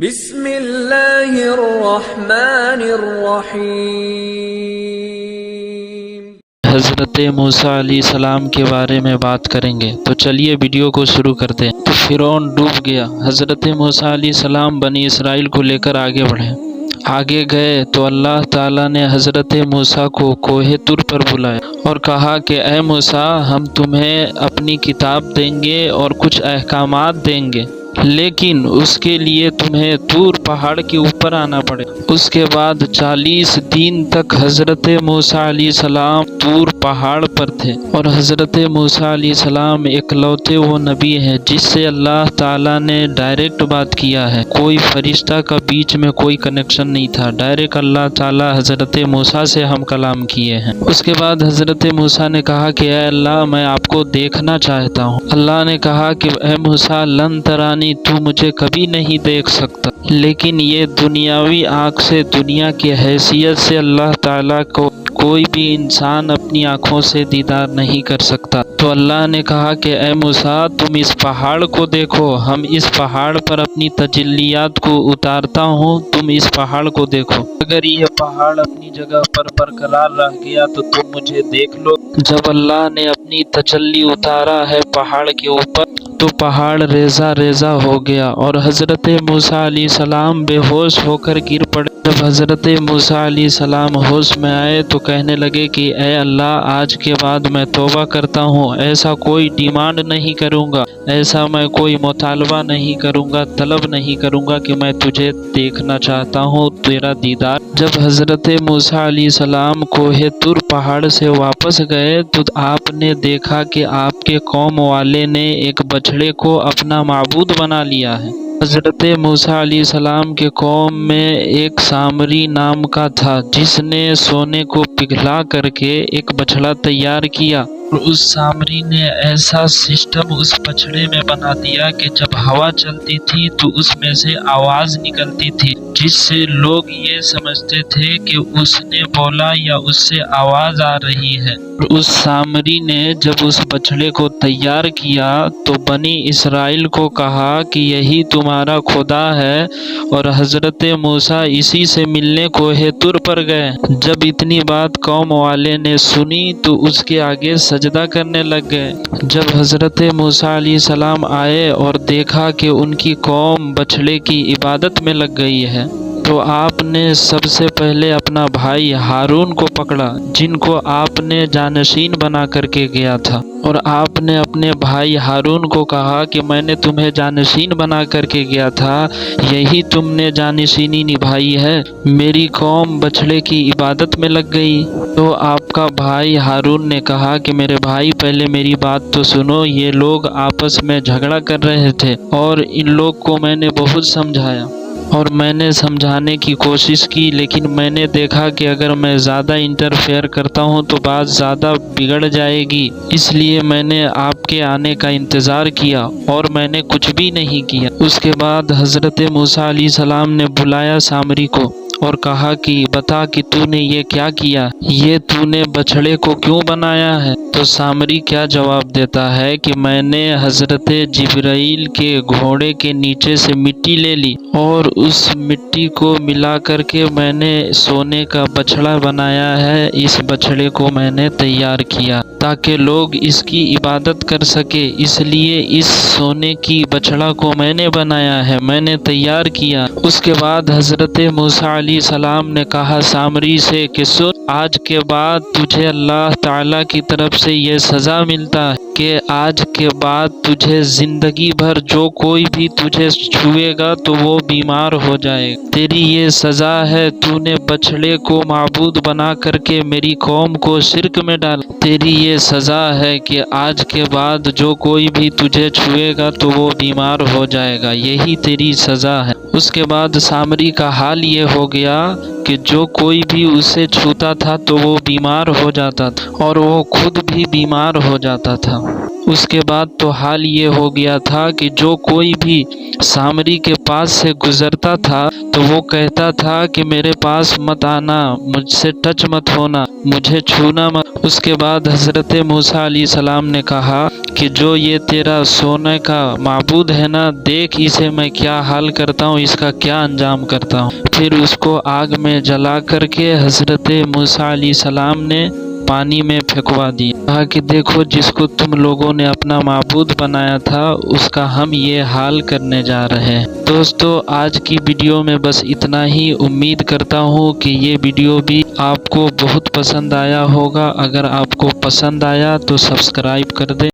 بسم اللہ الرحمن الرحیم۔ حضرت موسیٰ علیہ السلام کے بارے میں بات کریں گے، تو چلیے ویڈیو کو شروع کرتے ہیں۔ تو فرعون ڈوب گیا۔ حضرت موسیٰ علیہ السلام بنی اسرائیل کو لے کر آگے بڑھے۔ آگے گئے تو اللہ تعالیٰ نے حضرت موسیٰ کو کوہ طور پر بلایا اور کہا کہ اے موسیٰ، ہم تمہیں اپنی کتاب دیں گے اور کچھ احکامات دیں گے، لیکن اس کے لیے تمہیں طور پہاڑ کے اوپر آنا پڑے۔ اس کے بعد 40 دن تک حضرت موسیٰ علیہ السلام طور پہاڑ پر تھے، اور حضرت موسیٰ علیہ السلام اکلوتے وہ نبی ہیں جس سے اللہ تعالیٰ نے ڈائریکٹ بات کیا ہے۔ کوئی فرشتہ کا بیچ میں کوئی کنیکشن نہیں تھا، ڈائریکٹ اللہ تعالیٰ حضرت موسیٰ سے ہم کلام کیے ہیں۔ اس کے بعد حضرت موسیٰ نے کہا کہ اے اللہ، میں آپ کو دیکھنا چاہتا ہوں۔ اللہ نے کہا کہ اے موسیٰ، لن ترانی، تو مجھے کبھی نہیں دیکھ سکتا، لیکن یہ دنیاوی آنکھ سے، دنیا کی حیثیت سے اللہ تعالیٰ کو کوئی بھی انسان اپنی آنکھوں سے دیدار نہیں کر سکتا۔ تو اللہ نے کہا کہ اے موسیٰ، تم اس پہاڑ کو دیکھو، ہم اس پہاڑ پر اپنی تجلیات کو اتارتا ہوں، تم اس پہاڑ کو دیکھو۔ اگر یہ پہاڑ اپنی جگہ پر برقرار رہ گیا تو تم مجھے دیکھ لو۔ جب اللہ نے اپنی تجلی اتارا ہے پہاڑ کے اوپر تو پہاڑ ریزہ ریزہ ہو گیا اور حضرت موسیٰ علیہ السلام بے ہوش ہو کر گر پڑے۔ جب حضرت موسیٰ علیہ السلام ہوش میں آئے تو کہنے لگے کہ اے اللہ، آج کے بعد میں توبہ کرتا ہوں، ایسا کوئی ڈیمانڈ نہیں کروں گا، ایسا میں کوئی مطالبہ نہیں کروں گا، طلب نہیں کروں گا کہ میں تجھے دیکھنا چاہتا ہوں، تیرا دیدار۔ جب حضرت موسیٰ علیہ السلام کوہ طور پہاڑ سے واپس گئے تو آپ نے دیکھا کہ آپ کے قوم والے نے ایک بچڑے کو اپنا معبود بنا لیا ہے۔ حضرت موسیٰ علیہ السلام کے قوم میں ایک سامری نام کا تھا جس نے سونے کو پگھلا کر کے ایک بچڑا تیار کیا، اور اس سامری نے ایسا سسٹم اس بچڑے میں بنا دیا کہ جب ہوا چلتی تھی تو اس میں سے آواز نکلتی تھی، جس سے لوگ یہ سمجھتے تھے کہ اس نے بولا یا اس سے آواز آ رہی ہے۔ اور اس سامری نے جب اس بچڑے کو تیار کیا تو بنی اسرائیل کو کہا کہ یہی تمہارا خدا ہے، اور حضرت موسیٰ اسی سے ملنے کوہ طور پر گئے۔ جب اتنی بات قوم والے نے سنی تو اس کے آگے سجدہ کرنے لگ گئے۔ جب حضرت موسیٰ علیہ السلام آئے اور دیکھا کہ ان کی قوم بچڑے کی عبادت میں لگ گئی ہے تو آپ نے سب سے پہلے اپنا بھائی ہارون کو پکڑا، جن کو آپ نے جانشین بنا کر کے گیا تھا، اور آپ نے اپنے بھائی ہارون کو کہا کہ میں نے تمہیں جانشین بنا کر کے گیا تھا، یہی تم نے جانشینی نبھائی ہے، میری قوم بچڑے کی عبادت میں لگ گئی۔ تو آپ کا بھائی ہارون نے کہا کہ میرے بھائی، پہلے میری بات تو سنو، یہ لوگ آپس میں جھگڑا کر رہے تھے اور ان لوگ کو میں نے بہت سمجھایا اور میں نے سمجھانے کی کوشش کی، لیکن میں نے دیکھا کہ اگر میں زیادہ انٹرفیئر کرتا ہوں تو بات زیادہ بگڑ جائے گی، اس لیے میں نے آپ کے آنے کا انتظار کیا اور میں نے کچھ بھی نہیں کیا۔ اس کے بعد حضرت موسیٰ علیہ السلام نے بلایا سامری کو اور کہا کہ بتا کہ تو نے یہ کیا کیا، یہ تو نے بچڑے کو کیوں بنایا ہے؟ تو سامری کیا جواب دیتا ہے کہ میں نے حضرت جبرائیل کے گھوڑے کے نیچے سے مٹی لے لی اور اس مٹی کو ملا کر کے میں نے سونے کا بچڑا بنایا ہے، اس بچڑے کو میں نے تیار کیا تاکہ لوگ اس کی عبادت کر سکے، اس لیے اس سونے کی بچڑا کو میں نے بنایا ہے، میں نے تیار کیا۔ اس کے بعد حضرت موسیٰ علیہ السلام نے کہا سامری سے کہ سن، آج کے بعد تجھے اللہ تعالیٰ کی طرف سے یہ سزا ملتا ہے کہ آج کے بعد تجھے زندگی بھر جو کوئی بھی تجھے چھوئے گا تو وہ بیمار ہو جائے گا، تیری یہ سزا ہے، تو نے بچڑے کو معبود بنا کر کے میری قوم کو شرک میں ڈالا، تیری یہ سزا ہے کہ آج کے بعد جو کوئی بھی تجھے چھوئے گا تو وہ بیمار ہو جائے گا، یہی تیری سزا ہے۔ اس کے بعد سامری کا حال یہ ہو گیا کہ جو کوئی بھی اسے چھوتا تھا تو وہ بیمار ہو جاتا تھا اور وہ خود بھی بیمار ہو جاتا تھا۔ اس کے بعد تو حال یہ ہو گیا تھا کہ جو کوئی بھی سامری کے پاس سے گزرتا تھا تو وہ کہتا تھا کہ میرے پاس مت آنا، مجھ سے ٹچ مت ہونا، مجھے چھونا مت۔ اس کے بعد حضرت موسیٰ علیہ السلام نے کہا کہ جو یہ تیرا سونے کا معبود ہے نا، دیکھ اسے میں کیا حال کرتا ہوں، اس کا کیا انجام کرتا ہوں۔ پھر اس کو آگ میں جلا کر کے حضرت موسیٰ علیہ السلام نے پانی میں پھینکوا دیا۔ کہا کہ دیکھو، جس کو تم لوگوں نے اپنا معبود بنایا تھا اس کا ہم یہ حال کرنے جا رہے ہیں۔ دوستو، آج کی ویڈیو میں بس اتنا ہی۔ امید کرتا ہوں کہ یہ ویڈیو بھی آپ کو بہت پسند آیا ہوگا۔ اگر آپ کو پسند آیا تو سبسکرائب کر دیں۔